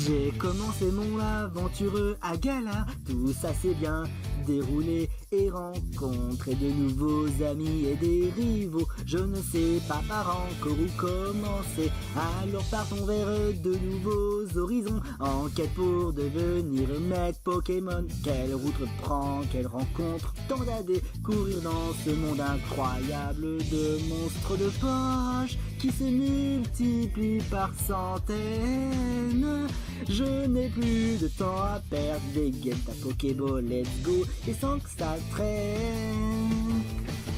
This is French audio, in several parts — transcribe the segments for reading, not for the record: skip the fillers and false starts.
J'ai commencé mon aventure à Galar, tout ça s'est bien déroulé et rencontré de nouveaux amis et des rivaux. Je ne sais pas par encore où commencer, alors partons vers de nouveaux horizons, en quête pour devenir maître Pokémon. Quelle route prend, quelle rencontre, tant à découvrir dans ce monde incroyable de monstres de poche qui se multiplient par centaines. Je n'ai plus de temps à perdre, dégaine ta Pokéball, let's go, et sans que ça traîne.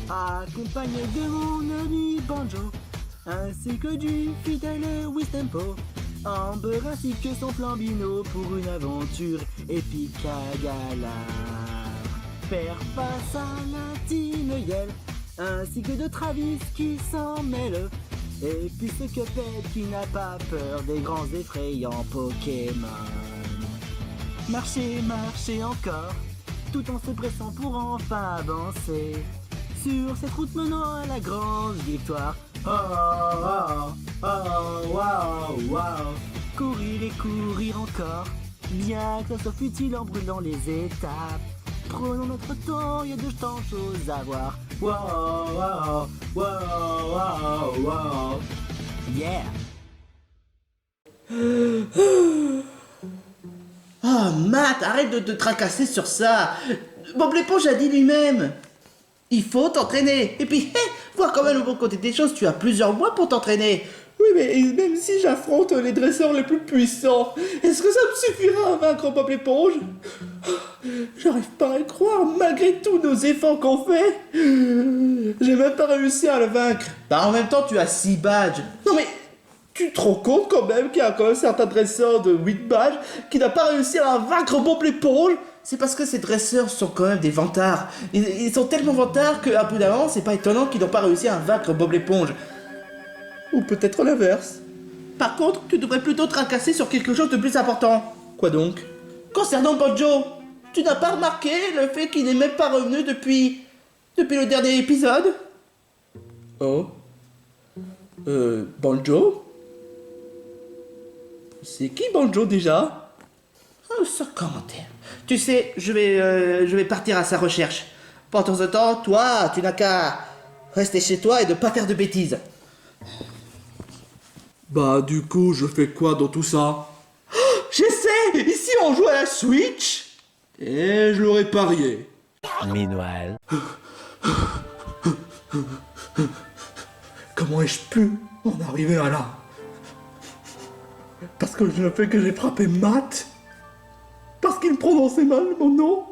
Accompagné de mon ami Banjo, ainsi que du fidèle Wistempo, Amber ainsi que son Flambino pour une aventure épique à Galar. Faire face à l'intime Yell, ainsi que de Travis qui s'en mêle, et puis ce Cuphead qui n'a pas peur des grands effrayants Pokémon. Marcher, marcher encore, tout en se pressant pour enfin avancer sur cette route menant à la grande victoire. Oh, oh, oh, oh, wow, wow. Courir et courir encore, bien que ça soit futile en brûlant les étapes. Prenons notre temps, il y a de tant de choses à voir. Wow, wow, wow, wow, wow. Yeah. Oh, Matt, arrête de te tracasser sur ça. Bob l'éponge a dit lui-même. Il faut t'entraîner. Et puis, vois quand même le bon côté des choses, tu as plusieurs mois pour t'entraîner. Oui, mais même si j'affronte les dresseurs les plus puissants, est-ce que ça me suffira à vaincre Bob l'éponge? J'arrive pas à y croire, malgré tous nos efforts qu'on fait. J'ai même pas réussi à le vaincre. Bah, en même temps, tu as 6 badges. Non mais, tu te rends compte quand même qu'il y a quand même certains dresseurs de 8 badges qui n'ont pas réussi à vaincre Bob l'éponge? C'est parce que ces dresseurs sont quand même des vantards. Ils sont tellement vantards qu'à bout d'un moment, c'est pas étonnant qu'ils n'ont pas réussi à vaincre Bob l'éponge. Ou peut-être l'inverse. Par contre, tu devrais plutôt te tracasser sur quelque chose de plus important. Quoi donc? Concernant Banjo, tu n'as pas remarqué le fait qu'il n'est même pas revenu depuis le dernier épisode? Oh? Banjo? C'est qui Banjo déjà? Oh, sans commentaire. Tu sais, je vais partir à sa recherche. Pendant ce temps, toi, tu n'as qu'à rester chez toi et ne pas faire de bêtises. Bah du coup, je fais quoi dans tout ça? Je sais! Ici on joue à la Switch! Et je l'aurais parié. Meanwhile. Comment ai-je pu en arriver à là? Parce que je ne fais que j'ai frappé Matt? Parce qu'il prononçait mal mon nom?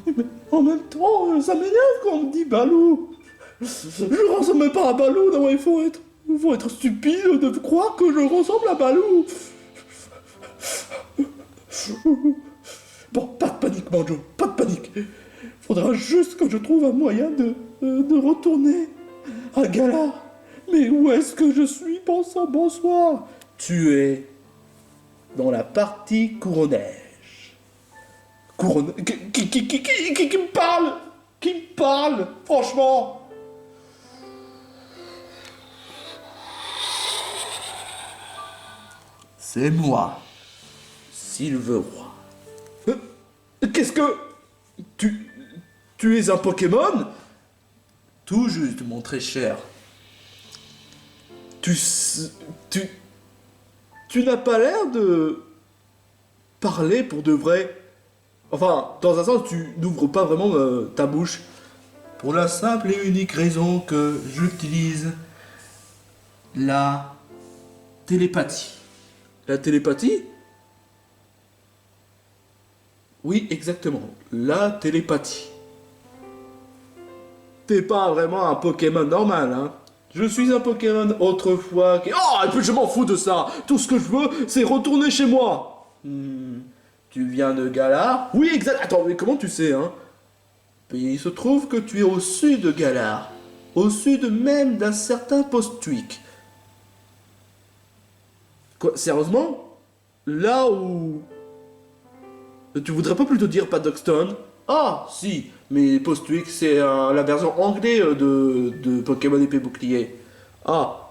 Mais en même temps, ça m'énerve quand on me dit Balou. Je ressemble pas à Balou, non, il faut être stupide de croire que je ressemble à Balou. Bon, pas de panique, Banjo, pas de panique. Faudra juste que je trouve un moyen de retourner à Galar. Mais où est-ce que je suis? Bonsoir. Tu es dans la partie Couronneige. Qui me parle? Qui me parle? Franchement. C'est moi, Silveroy. Qu'est-ce que... Tu es un Pokémon? Tout juste, mon très cher. Tu n'as pas l'air de parler pour de vrai. Enfin, dans un sens, tu n'ouvres pas vraiment ta bouche. Pour la simple et unique raison que j'utilise la télépathie. La télépathie? Oui, exactement. La télépathie. T'es pas vraiment un Pokémon normal, hein. Je suis un Pokémon autrefois qui... Oh, et puis je m'en fous de ça. Tout ce que je veux, c'est retourner chez moi. Tu viens de Galar? Oui, exact. Attends, mais comment tu sais, hein? Il se trouve que tu es au sud de Galar. Au sud même d'un certain Postwick. Quoi, sérieusement? Là où... Tu voudrais pas plutôt dire Paddockstone? Ah, si, mais Postwick, c'est la version anglaise de Pokémon épée bouclier. Ah,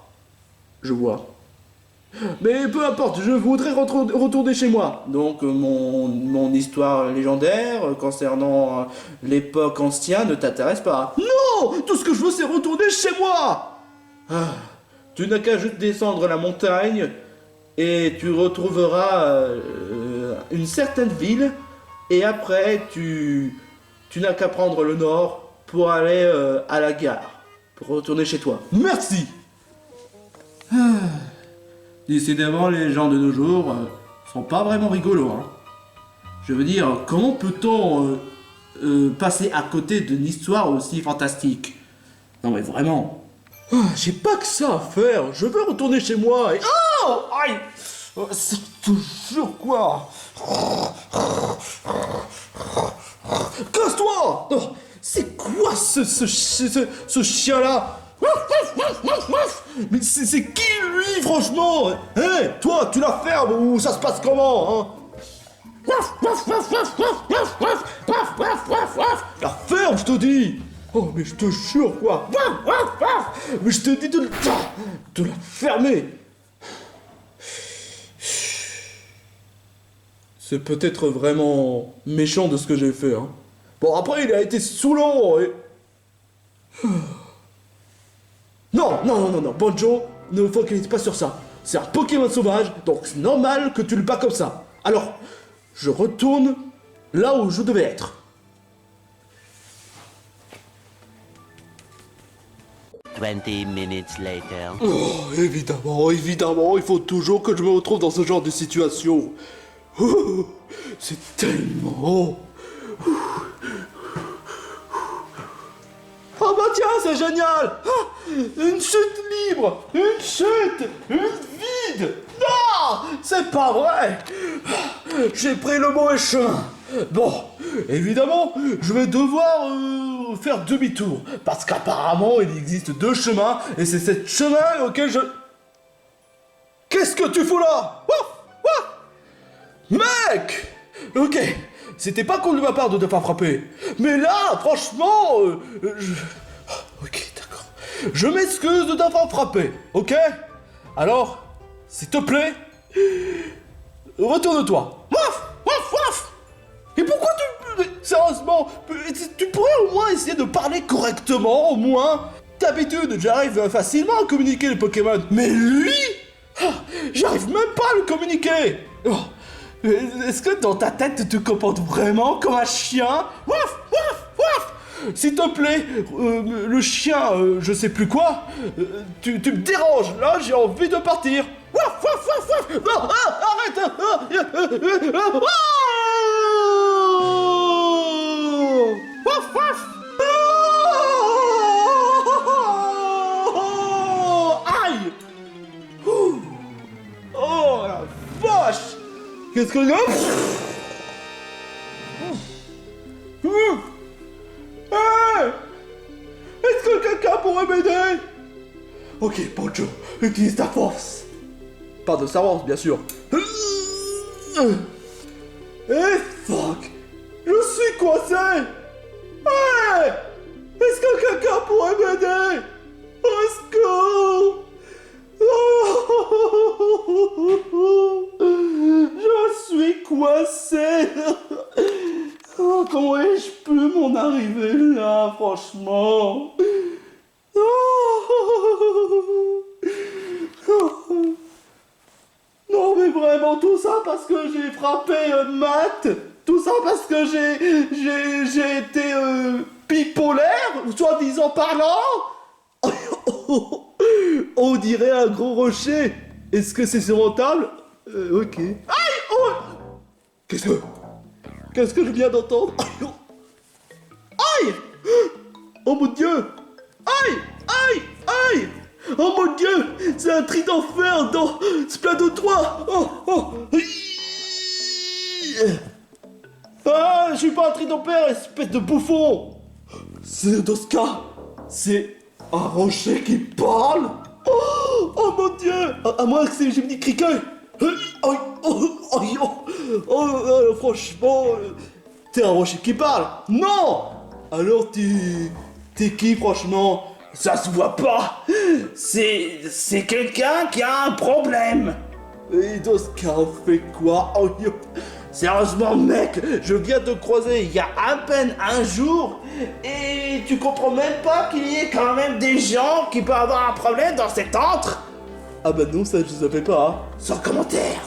je vois. Mais peu importe, je voudrais retourner chez moi. Donc mon histoire légendaire concernant l'époque ancienne ne t'intéresse pas. Non, tout ce que je veux c'est retourner chez moi. Ah, tu n'as qu'à juste descendre la montagne et tu retrouveras une certaine ville. Et après, tu n'as qu'à prendre le nord pour aller à la gare, pour retourner chez toi. Merci. Décidément, les gens de nos jours sont pas vraiment rigolos. Hein. Je veux dire, comment peut-on passer à côté d'une histoire aussi fantastique? Non mais vraiment. J'ai pas que ça à faire. Je veux retourner chez moi et... Oh, aïe. C'est toujours quoi? Casse-toi. Oh, c'est quoi ce chien-là? Mais c'est qui lui franchement? Hé, toi, tu la fermes ou ça se passe comment, hein? La ferme, je te dis! Oh, mais je te jure, quoi! Mais je te dis de la fermer! C'est peut-être vraiment méchant de ce que j'ai fait, hein. Bon, après, il a été saoulant et... Non, Banjo, ne focalise pas sur ça. C'est un Pokémon sauvage, donc c'est normal que tu le bats comme ça. Alors, je retourne là où je devais être. 20 minutes later. Oh, évidemment, il faut toujours que je me retrouve dans ce genre de situation. Oh, c'est tellement... Oh bah tiens, c'est génial! Ah, une chute libre! Une chute! Une vide! Non! C'est pas vrai! J'ai pris le mauvais chemin! Bon, évidemment, je vais devoir faire demi-tour. Parce qu'apparemment, il existe deux chemins, et c'est ce chemin auquel je... Qu'est-ce que tu fous là? Mec! Ok, c'était pas con de ma part de te pas frapper. Mais là, franchement, ok, d'accord. Je m'excuse de t'avoir frappé, ok? Alors, s'il te plaît, retourne-toi. Waf! Et pourquoi sérieusement, tu pourrais au moins essayer de parler correctement, au moins? D'habitude, j'arrive facilement à communiquer les Pokémon. Mais lui, j'arrive même pas à le communiquer. Oh. Est-ce que dans ta tête tu te comportes vraiment comme un chien? Waf! S'il te plaît, le chien, je sais plus quoi, tu me déranges, là j'ai envie de partir. Waf! Non, arrête! Waf! Aïe! Oh la vache! Qu'est-ce que... Est-ce que quelqu'un pourrait m'aider? Ok, Banjo, utilise ta force. Pas de sa force, bien sûr. Fuck! Je suis coincé! Hey! Est-ce que quelqu'un pourrait m'aider? Au secours! Je suis coincé. Oh, comment ai-je pu m'en arriver là, franchement? Non, mais vraiment, tout ça parce que j'ai frappé Matt. Tout ça parce que j'ai été bipolaire, soi-disant parlant. On dirait un gros rocher. Est-ce que c'est surmontable? Ok. Aïe! Oh! Qu'est-ce que je viens d'entendre? Aïe! Oh mon Dieu! Aïe! Oh mon Dieu! C'est un tri d'enfer dans Splatoon 3! Oh! Ah! Je suis pas un tri d'enfer, espèce de bouffon! C'est dans ce cas, c'est un rocher qui parle? Oh mon Dieu! À moins que c'est Jiminy Cricket! Franchement, t'es un rocher qui parle? Non! Alors t'es qui franchement? Ça se voit pas. C'est quelqu'un qui a un problème. Et dans ce cas, on fait quoi? Oh, yo. Sérieusement, mec, je viens de te croiser il y a à peine un jour et tu comprends même pas qu'il y ait quand même des gens qui peuvent avoir un problème dans cet antre? Ah bah non, ça je savais pas. Hein. Sans commentaire.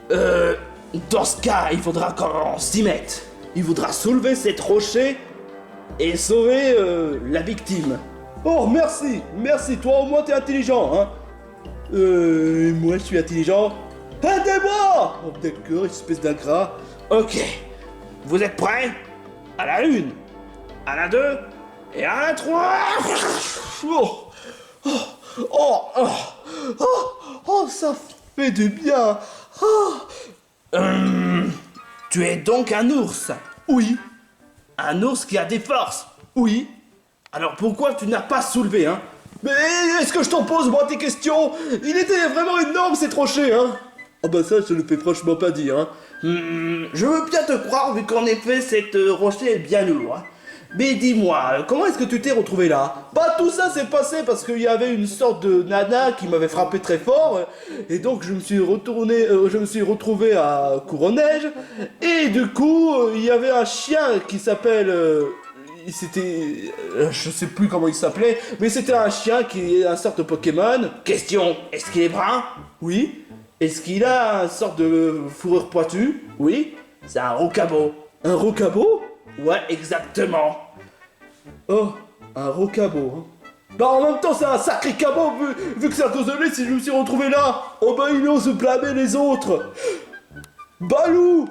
Dans ce cas, il faudra qu'on s'y mette. Il faudra soulever cette rocher et sauver la victime. Oh, merci, toi au moins t'es intelligent, hein. Moi je suis intelligent. Aidez-moi! Oh, d'accord, espèce d'ingrat. Ok, vous êtes prêts? À la 1, à la 2 et à la 3. Oh, ça fait du bien. Tu es donc un ours? Oui, Un ours qui a des forces? oui. Alors pourquoi tu n'as pas soulevé, hein? Mais est-ce que je t'en pose moi des questions? Il était vraiment énorme cette rocher, hein. Ah bah ça je ne le fais franchement pas dire, hein. Je veux bien te croire vu qu'en effet cette rocher est bien lourde. Mais dis-moi, comment est-ce que tu t'es retrouvé là? Bah tout ça s'est passé parce qu'il y avait une sorte de nana qui m'avait frappé très fort et donc je me suis retrouvé à Couronnège et du coup il y avait un chien qui s'appelle je sais plus comment il s'appelait mais c'était un chien qui est un sorte de Pokémon. Question, est-ce qu'il est brun? Oui. Est-ce qu'il a une sorte de fourrure pointue? Oui. C'est un rocabo. Un rocabo? Ouais, exactement. Oh, un rocabo. Hein. Bah en même temps c'est un sacré cabot vu que c'est à cause de lui si je me suis retrouvé là. Oh bah il ose blâmer les autres. Balou.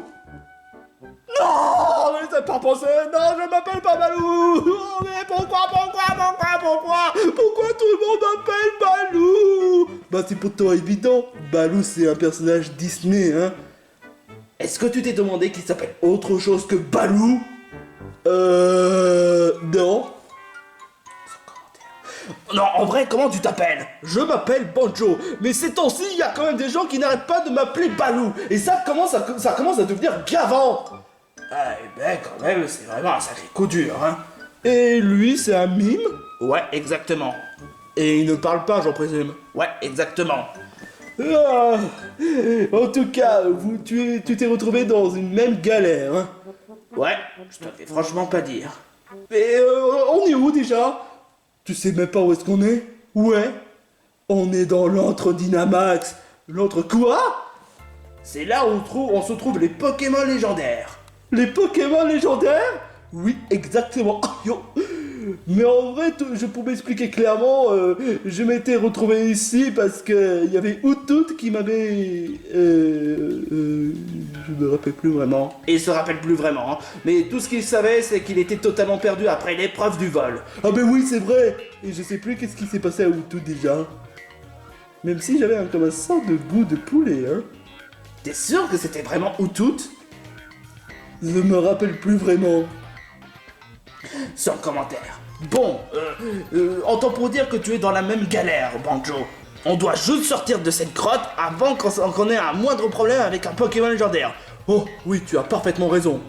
Non, mais c'est pas pensé. Non, je m'appelle pas Balou. Oh, mais pourquoi tout le monde m'appelle Balou? Bah c'est pourtant évident. Balou c'est un personnage Disney, hein. Est-ce que tu t'es demandé qu'il s'appelle autre chose que Balou? Non. Non, en vrai, comment tu t'appelles? Je m'appelle Banjo, mais ces temps-ci, il y a quand même des gens qui n'arrêtent pas de m'appeler Balou, et ça commence à devenir gavant. Ah, ben quand même, c'est vraiment un sacré coup dur, hein. Et lui, c'est un mime? Ouais, exactement. Et il ne parle pas, j'en présume. Ouais, exactement. Ah, en tout cas, tu t'es retrouvé dans une même galère, hein. Ouais, je te fais franchement pas dire. Et on est où déjà? Tu sais même pas où est-ce qu'on est? Ouais. On est dans l'antre Dynamax. L'antre quoi? C'est là où on se trouve les Pokémon légendaires. Les Pokémon légendaires? Oui, exactement. Yo. Mais en vrai, pour m'expliquer clairement, je m'étais retrouvé ici parce que il y avait Outout qui m'avait... je me rappelle plus vraiment. Et il se rappelle plus vraiment, hein. Mais tout ce qu'il savait, c'est qu'il était totalement perdu après l'épreuve du vol. Ah ben oui, c'est vrai. Et je sais plus qu'est-ce qui s'est passé à Outout déjà. Même si j'avais comme un sort de goût de poulet, hein. T'es sûr que c'était vraiment Outout? Je me rappelle plus vraiment. Sans commentaire. Bon, entends pour dire que tu es dans la même galère, Banjo. On doit juste sortir de cette grotte avant qu'on ait un moindre problème avec un Pokémon légendaire. Oh, oui, tu as parfaitement raison.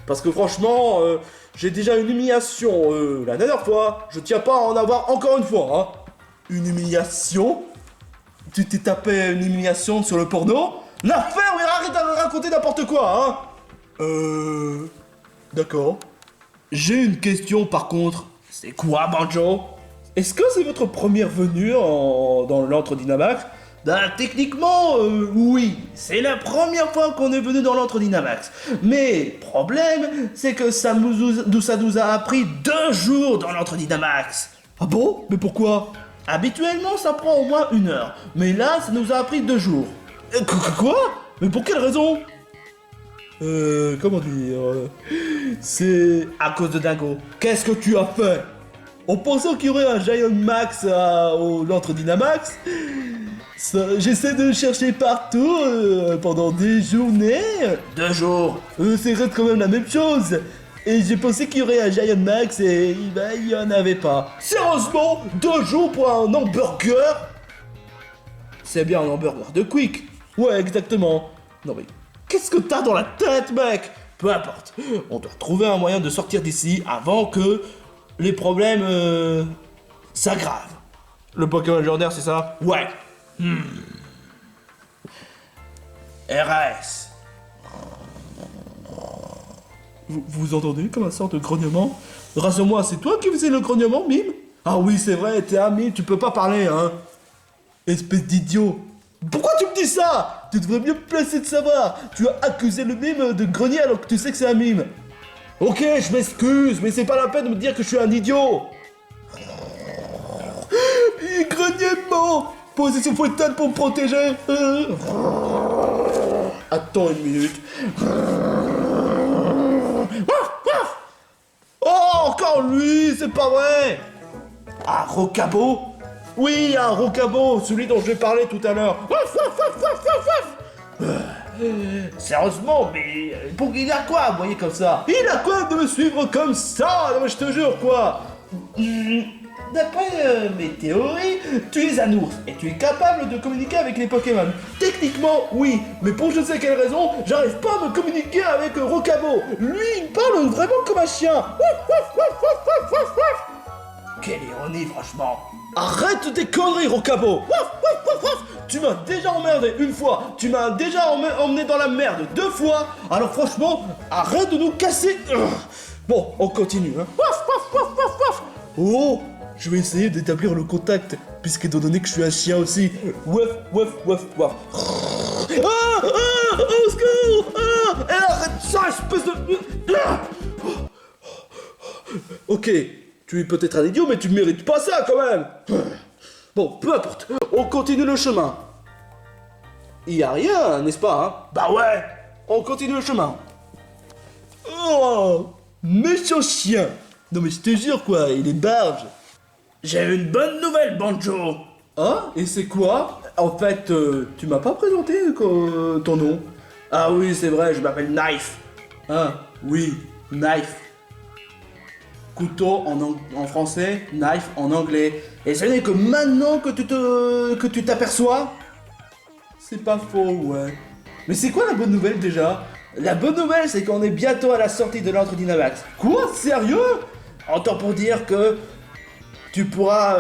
Parce que franchement, j'ai déjà une humiliation la dernière fois. Je tiens pas à en avoir encore une fois, hein. Une humiliation? Tu t'es tapé une humiliation sur le porno? L'affaire, mais arrête de raconter n'importe quoi, hein. D'accord. J'ai une question par contre. C'est quoi, Banjo? Est-ce que c'est votre première venue dans l'antre Dynamax? Ben, techniquement, oui. C'est la première fois qu'on est venu dans l'antre Dynamax. Mais, problème, c'est que ça nous a appris 2 jours dans l'antre Dynamax. Ah bon? Mais pourquoi? Habituellement, ça prend au moins 1 heure. Mais là, ça nous a appris 2 jours. Quoi? Mais pour quelle raison? Comment dire? C'est À cause de Dingo. Qu'est-ce que tu as fait? En pensant qu'il y aurait un Giant Max au l'antre Dynamax, j'essaie de chercher partout pendant des journées. 2 jours. C'est quand même la même chose. Et j'ai pensé qu'il y aurait un Giant Max et il y en avait pas. Sérieusement, 2 jours pour un hamburger? C'est bien un hamburger de Quick. Ouais, exactement. Non mais, qu'est-ce que t'as dans la tête, mec? Peu importe. On doit trouver un moyen de sortir d'ici avant que les problèmes Ça grave. Le Pokémon légendaire, c'est ça? Ouais. RAS. Vous entendez comme un sort de grognement? Rassure-moi, c'est toi qui faisais le grognement, Mime? Ah oui, c'est vrai, t'es un Mime, tu peux pas parler, hein? Espèce d'idiot. Pourquoi tu me dis ça? Tu devrais mieux me placer de savoir. Tu as accusé le Mime de grogner alors que tu sais que c'est un Mime. Ok, je m'excuse, mais c'est pas la peine de me dire que je suis un idiot. Il grognait mort. Posez son fouetane pour me protéger. Attends une minute. Oh, encore lui, c'est pas vrai. Un Rocabo? Oui, un Rocabo, celui dont je vais parler tout à l'heure. Sérieusement, mais pour il a quoi, vous voyez comme ça? Il a quoi de me suivre comme ça? Non, mais je te jure, quoi. D'après mes théories, tu es un ours et tu es capable de communiquer avec les Pokémon. Techniquement, oui, mais pour je sais quelle raison, j'arrive pas à me communiquer avec Rocabo. Lui, il parle vraiment comme un chien. Quelle ironie, franchement. Arrête tes conneries, Rocabo. Tu m'as déjà emmerdé une fois, tu m'as déjà emmené dans la merde 2 fois, alors franchement, arrête de nous casser. Bon, on continue, hein. Oh, je vais essayer d'établir le contact, puisqu'étant donné que je suis un chien aussi. Waf, waf, waf, waf. Au secours. Arrête ça, espèce de... Ok, tu es peut-être un idiot, mais tu mérites pas ça, quand même. Bon, peu importe, on continue le chemin. Il y a rien, n'est-ce pas, hein? Bah ouais. On continue le chemin. Oh, méchant chien. Non mais je te jure quoi, il est barge. J'ai une bonne nouvelle, Banjo. Ah, et c'est quoi? En fait, tu m'as pas présenté ton nom. Ah oui, c'est vrai, je m'appelle Knife. Ah, oui, knife. Couteau en français, knife en anglais. Et ce n'est que maintenant que tu t'aperçois. C'est pas faux, ouais. Mais c'est quoi la bonne nouvelle déjà? La bonne nouvelle, c'est qu'on est bientôt à la sortie de l'Antre Dynamax. Quoi? Sérieux? Entend pour dire que tu pourras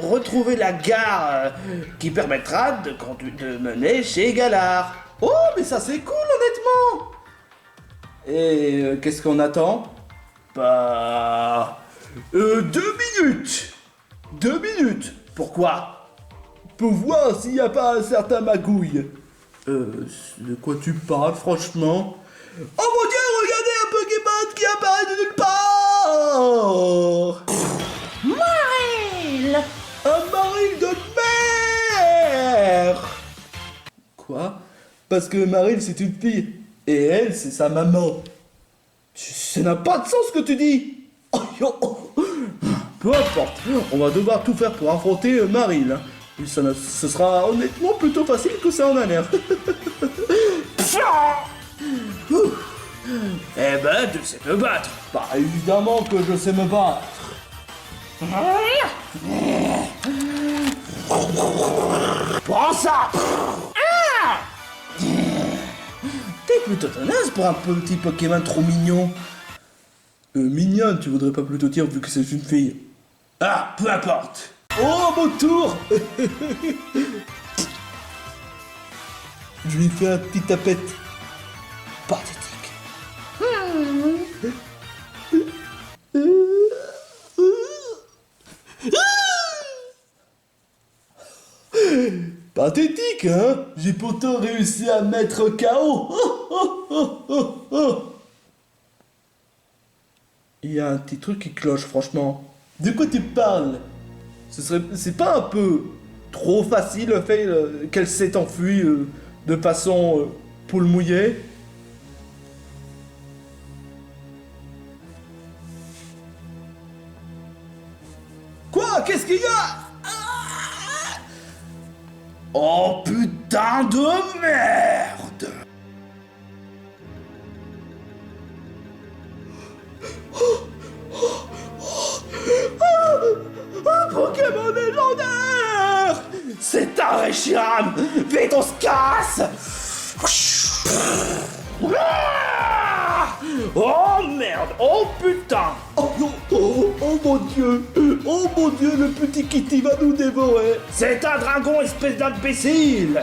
retrouver la gare qui permettra de mener chez Galar. Oh, mais ça c'est cool, honnêtement. Et qu'est-ce qu'on attend? Bah... 2 minutes. 2 minutes. Pourquoi? Pour voir s'il n'y a pas un certain magouille. De quoi tu parles, franchement? Oh mon dieu, regardez un Pokémon qui apparaît de nulle part! Maril! Un Maril de mer! Quoi? Parce que Maril c'est une fille, et elle c'est sa maman. Ça n'a pas de sens ce que tu dis! Peu importe, on va devoir tout faire pour affronter Maril. Ce sera honnêtement plutôt facile que ça en a l'air. Eh ben, tu sais te battre. Bah évidemment que je sais me battre. Prends ça. T'es plutôt tenace pour un petit Pokémon trop mignon. Mignonne, tu voudrais pas plutôt dire vu que c'est une fille. Ah, peu importe. Oh, mon tour. Je lui fais un petit tapette. Pathétique. Pathétique, hein? J'ai pourtant réussi à mettre KO. Il y a un petit truc qui cloche, franchement. De quoi tu parles? C'est pas un peu trop facile le fait qu'elle s'est enfuie de façon poule mouillée? Quoi? Qu'est-ce qu'il y a? Oh putain de merde! Un Pokémon légendaire! C'est un Reshiram! Vite, on se casse! Ah! Oh merde! Oh putain! Oh non! Oh Oh mon Dieu, le petit Kitty va nous dévorer. C'est un dragon, espèce d'imbécile.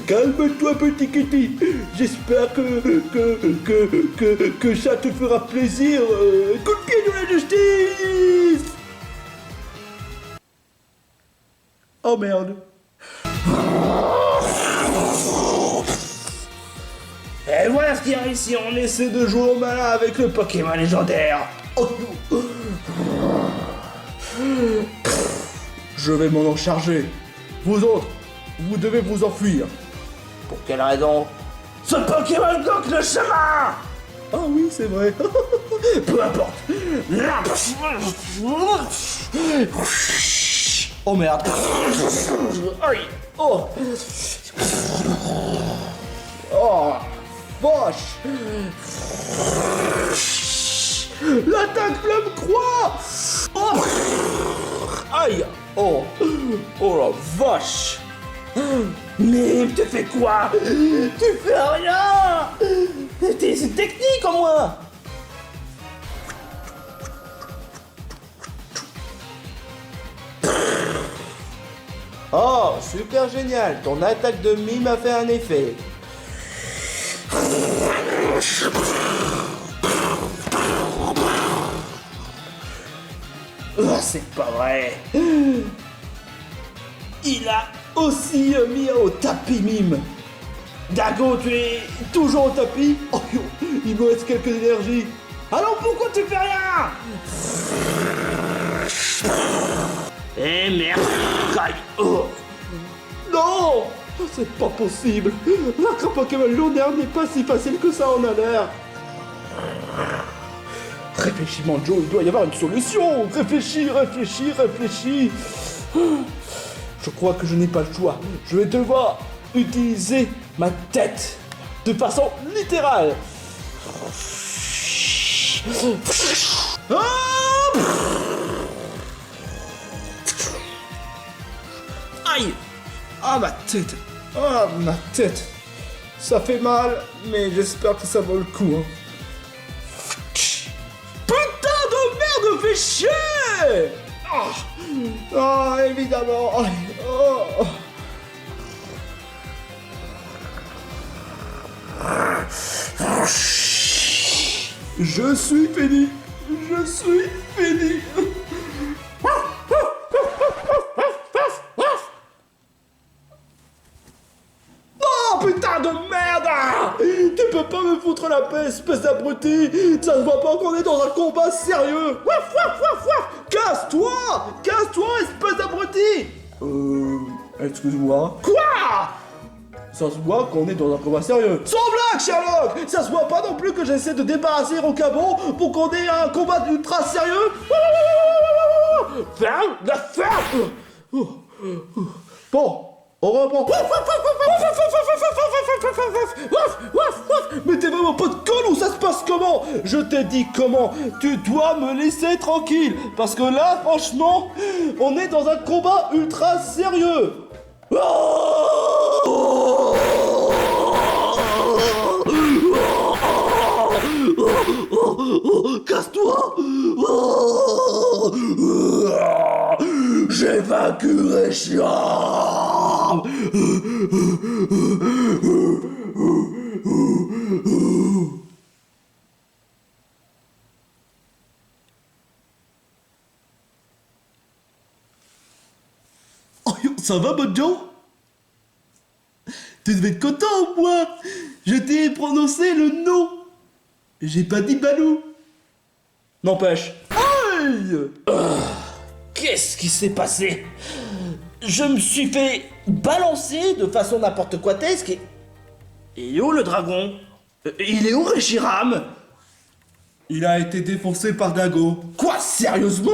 Calme-toi, petit Kitty. J'espère que ça te fera plaisir. Coup de pied de la justice. Oh merde. Et voilà ce qui arrive si on essaie de jouer au malin avec le Pokémon légendaire. Oh non. Je vais m'en charger. Vous autres, vous devez vous enfuir. Pour quelle raison? Ce Pokémon bloque le chemin. Ah oui, c'est vrai. Peu importe. Oh merde. Aïe. Oh. Oh. Vache. L'attaque flamme croix. Oh. Aïe. Oh. Oh la vache. Mais tu fais quoi? Tu fais rien. C'est technique en moi. Oh, super génial. Ton attaque de mime a fait un effet. Oh, c'est pas vrai. Il a aussi mis au tapis mime. Dago, tu es... Toujours au tapis. Oh, yo, il me reste quelques énergies. Alors pourquoi tu fais rien? Eh merde. Aïe. Oh. Non, c'est pas possible. Vaincre un Pokémon légendaire n'est pas si facile que ça en a l'air. Réfléchis, Manjo, il doit y avoir une solution. Réfléchis. Je crois que je n'ai pas le choix. Je vais devoir utiliser ma tête de façon littérale. Aïe! Ah, ma tête! Ah, ma tête! Ça fait mal, mais j'espère que ça vaut le coup. Hein. Putain de merde, fais chier! Ah, évidemment! Oh. Je suis fini! Oh putain de merde! Tu peux pas me foutre la paix, espèce d'abruti! Ça se voit pas qu'on est dans un combat sérieux! Casse-toi, espèce d'abruti! Excuse-moi. Quoi? Ça se voit qu'on est dans un combat sérieux. Sans blague, Sherlock! Ça se voit pas non plus que j'essaie de débarrasser Rocabo pour qu'on ait un combat ultra sérieux? Ferme la ferme! Bon, on reprend. Mais t'es vraiment pas de con ou ça se passe comment? Je t'ai dit comment? Tu dois me laisser tranquille. Parce que là, franchement, on est dans un combat ultra sérieux. Casse-toi! J'ai vaincu Reshiram! Oh, ça va, Mojo? Tu devais être content, moi! Je t'ai prononcé le nom! J'ai pas dit Balou! N'empêche. Aïe! Qu'est-ce qui s'est passé? Je me suis fait balancer de façon n'importe quoi tesque et... Et où le dragon? Il est où Reshiram? Il a été défoncé par Dago. Quoi, sérieusement?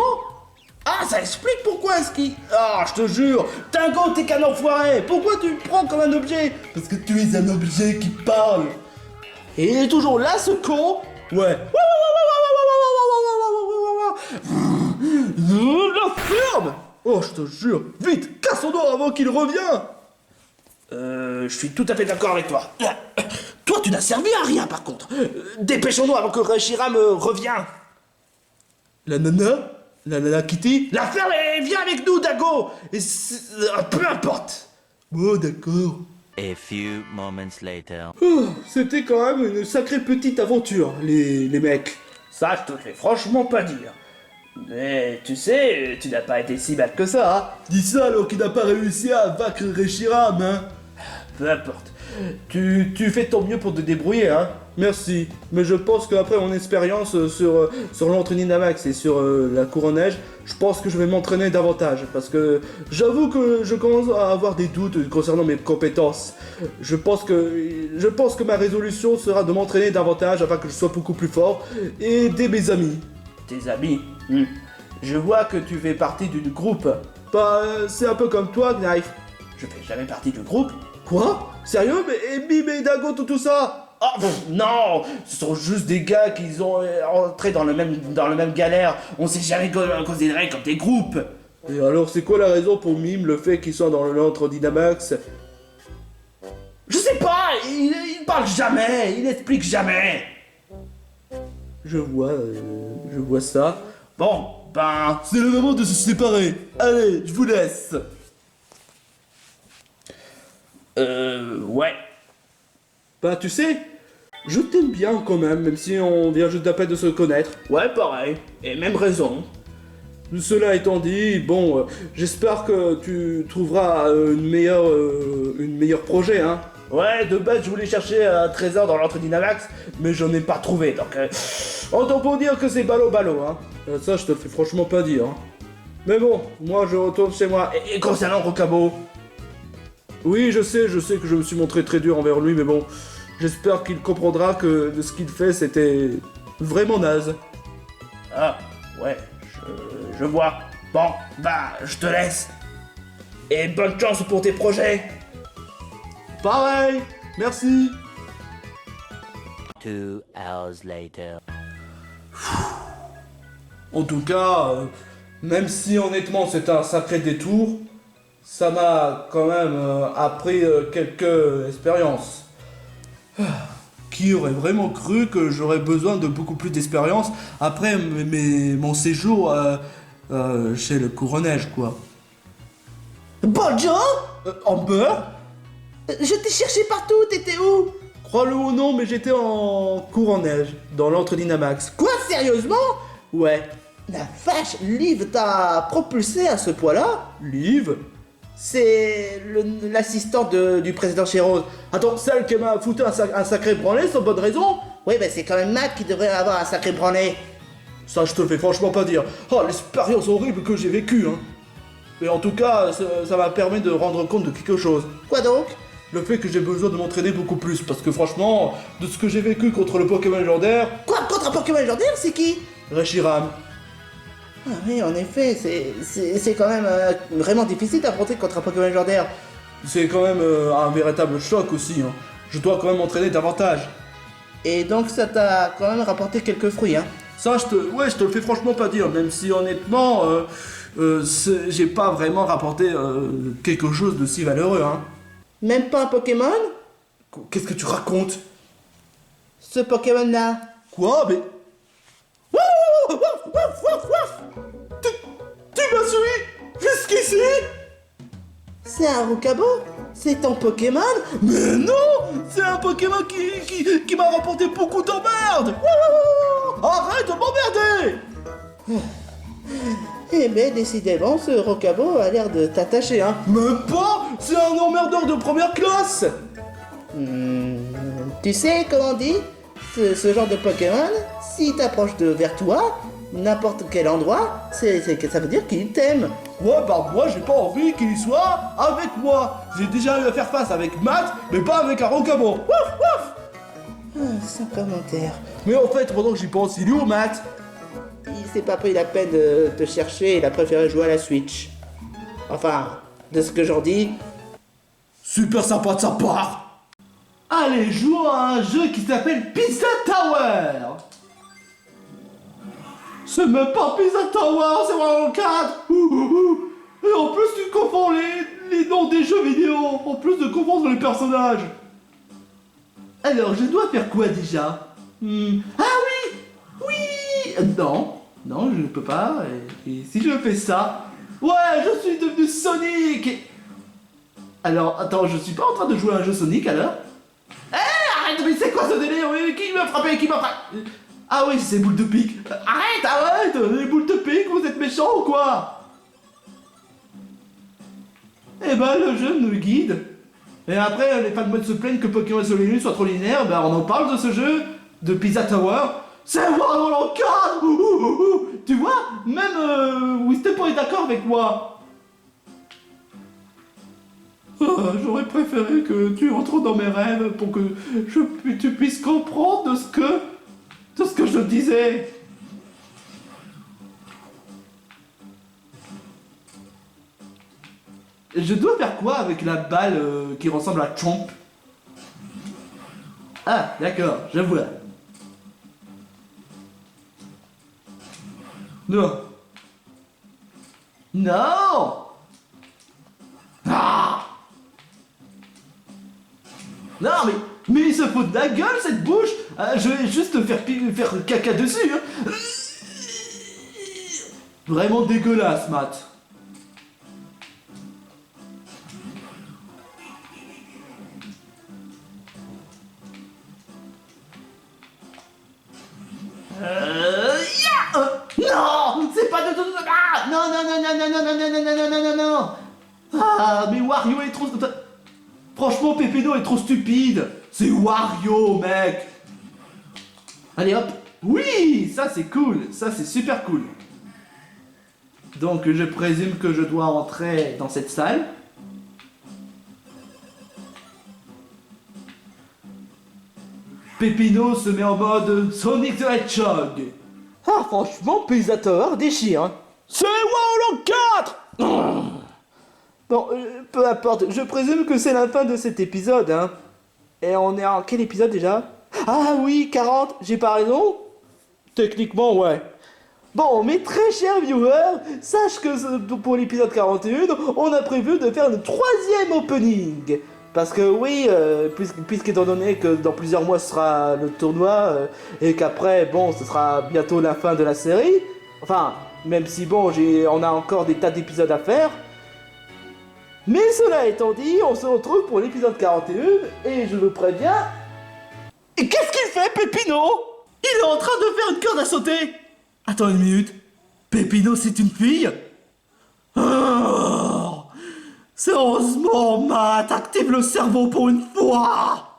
Ah, ça explique pourquoi est-ce qu'il... Ah, je te jure, Dingo, t'es qu'un enfoiré. Pourquoi tu me prends comme un objet? Parce que tu es un objet qui parle. Et il est toujours là, ce con? Ouais. La ferme! Oh, je te jure. Vite, cassons-nous avant qu'il revienne. Je suis tout à fait d'accord avec toi. Toi, tu n'as servi à rien, par contre. Dépêchons-nous avant que Reshiram revienne. La nana? La nana Kitty? La ferme et viens avec nous, Dago. Peu importe. Oh, d'accord. A few moments later. Oh, c'était quand même une sacrée petite aventure, les mecs. Ça, je te le fais franchement pas dire. Mais tu sais, tu n'as pas été si mal que ça, hein. Dis ça alors qu'il n'a pas réussi à vaincre Reshiram, hein. Peu importe. Tu fais de ton mieux pour te débrouiller, hein. Merci, mais je pense qu'après mon expérience sur l'entre Dynamax et sur la cour en neige, je pense que je vais m'entraîner davantage, parce que j'avoue que je commence à avoir des doutes concernant mes compétences. Je pense que ma résolution sera de m'entraîner davantage afin que je sois beaucoup plus fort et aider mes amis. Tes amis. Je vois que tu fais partie d'une groupe. Bah, c'est un peu comme toi, Knife. Je fais jamais partie du groupe. Quoi? Sérieux? Mais Bim et Dago, tout ça? Oh non, ce sont juste des gars qui ont entré dans le même galère. On s'est jamais considéré comme des groupes. Et alors, c'est quoi la raison pour Mime, le fait qu'ils soient dans l'entre Dynamax? Je sais pas, il parle jamais, il explique jamais. Je vois ça. Bon, ben... C'est le moment de se séparer. Allez, je vous laisse. Ouais. Bah, tu sais, je t'aime bien quand même si on vient juste d'à peine de se connaître. Ouais, pareil. Et même raison. Cela étant dit, bon, j'espère que tu trouveras une meilleure projet, hein. Ouais, de base, je voulais chercher un trésor dans l'entre Dynamax, mais j'en ai pas trouvé, donc... Autant pour dire que c'est ballot, hein. Ça, je te le fais franchement pas dire, hein. Mais bon, moi, je retourne chez moi. Et concernant Rocabo? Oui, je sais que je me suis montré très dur envers lui, mais bon, j'espère qu'il comprendra que ce qu'il fait, c'était vraiment naze. Ah, ouais, je vois. Bon, bah, je te laisse. Et bonne chance pour tes projets. Pareil, merci. 2 hours later. En tout cas, même si honnêtement c'était un sacré détour, ça m'a quand même appris quelques expériences. Qui aurait vraiment cru que j'aurais besoin de beaucoup plus d'expérience après mon séjour chez le Cour-Neige, quoi. Bonjour. Amber? Je t'ai cherché partout, t'étais où? Crois-le ou non, mais j'étais en Cour-Neige, dans l'entre Dynamax. Quoi, sérieusement? Ouais. La vache, Liv t'a propulsé à ce point-là? Liv? C'est l'assistant du président Chéros. Attends, celle qui m'a foutu un sacré branlé, sans bonne raison? Oui, ben c'est quand même Matt qui devrait avoir un sacré branlé. Ça, je te le fais franchement pas dire. Oh, l'expérience horrible que j'ai vécue, hein. Mais en tout cas, ça m'a permis de rendre compte de quelque chose. Quoi donc? Le fait que j'ai besoin de m'entraîner beaucoup plus, parce que franchement, de ce que j'ai vécu contre le Pokémon légendaire, Quoi, contre un Pokémon légendaire, c'est qui? Reshiram. Ah oui, en effet, c'est quand même vraiment difficile d'affronter contre un Pokémon légendaire. C'est quand même un véritable choc aussi, hein. Je dois quand même m'entraîner davantage. Et donc ça t'a quand même rapporté quelques fruits, hein. Ça, je te le fais franchement pas dire, même si honnêtement, j'ai pas vraiment rapporté quelque chose de si valeureux, hein. Même pas un Pokémon? Qu'est-ce que tu racontes? Ce Pokémon-là. Quoi? Mais... Tu m'as suivi jusqu'ici? C'est un Rocabo? C'est ton Pokémon? Mais non! C'est un Pokémon qui m'a rapporté beaucoup d'emmerdes! Arrête de m'emmerder! Eh ben, décidément, ce Rocabo a l'air de t'attacher, hein. Même pas! C'est un emmerdeur de première classe! Tu sais comment on dit? Ce genre de Pokémon, s'il t'approche vers toi, n'importe quel endroit, ça veut dire qu'il t'aime. Ouais, bah moi j'ai pas envie qu'il soit avec moi! J'ai déjà eu à faire face avec Matt, mais pas avec un Rocabo! Wouf wouf! Sans commentaire. Mais en fait, pendant que j'y pense, il est où Matt? Il s'est pas pris la peine de te chercher, il a préféré jouer à la Switch. Enfin, de ce que j'en dis. Super sympa de sa part! Allez, jouons à un jeu qui s'appelle Pizza Tower! C'est même pas Pizza Tower, c'est vraiment 4! Et en plus, tu confonds les noms des jeux vidéo, en plus de confondre les personnages! Alors, je dois faire quoi déjà? Ah oui! Oui! Non! Non, je ne peux pas. Et si je fais ça... Ouais, je suis devenu Sonic Alors, attends, je suis pas en train de jouer à un jeu Sonic, alors? Arrête, mais c'est quoi ce délire? Oui, qui m'a frappé? Qui m'a frappé? Ah oui, c'est boule de pique. Arrête, les boules de pique, vous êtes méchants ou quoi? Eh ben, le jeu nous guide. Et après, les fans de mode se plaignent que Pokémon Soleil soit trop linéaire. Ben, on en parle de ce jeu, de Pizza Tower. C'est vraiment l'encadre. Tu vois, même Wistepo est d'accord avec moi. J'aurais préféré que tu entres dans mes rêves pour que tu puisses comprendre de ce que je te disais. Je dois faire quoi avec la balle qui ressemble à Chomp? Ah, d'accord, je vois. Non. Non. Ah. Non, mais il se fout de la gueule, cette bouche. Je vais juste faire caca dessus. Hein. Vraiment dégueulasse, Matt. Non, c'est pas de tout. Ah, non, non, non, non, non, non, non, non, non, non, non, non, non. Ah, mais Wario est trop. Franchement, Pépino est trop stupide. C'est Wario, mec. Allez, hop. Oui, ça c'est cool. Ça c'est super cool. Donc, je présume que je dois entrer dans cette salle. Pépino se met en mode Sonic the Hedgehog. Ah, franchement, Pizza Tower déchire. Hein. C'est WoW 4. Bon, peu importe, je présume que c'est la fin de cet épisode, hein. Et on est en quel épisode déjà? Ah oui, 40, j'ai pas raison? Techniquement, ouais. Bon, mes très chers viewers, sache que pour l'épisode 41, on a prévu de faire le 3e opening. Parce que oui, puisqu'étant donné que dans plusieurs mois ce sera le tournoi, et qu'après, bon, ce sera bientôt la fin de la série, enfin, même si bon, on a encore des tas d'épisodes à faire. Mais cela étant dit, on se retrouve pour l'épisode 41, et je vous préviens... Et qu'est-ce qu'il fait, Pépino? Il est en train de faire une corde à sauter. Attends une minute. Pépino, c'est une fille? Oh, sérieusement, Matt, active le cerveau pour une fois.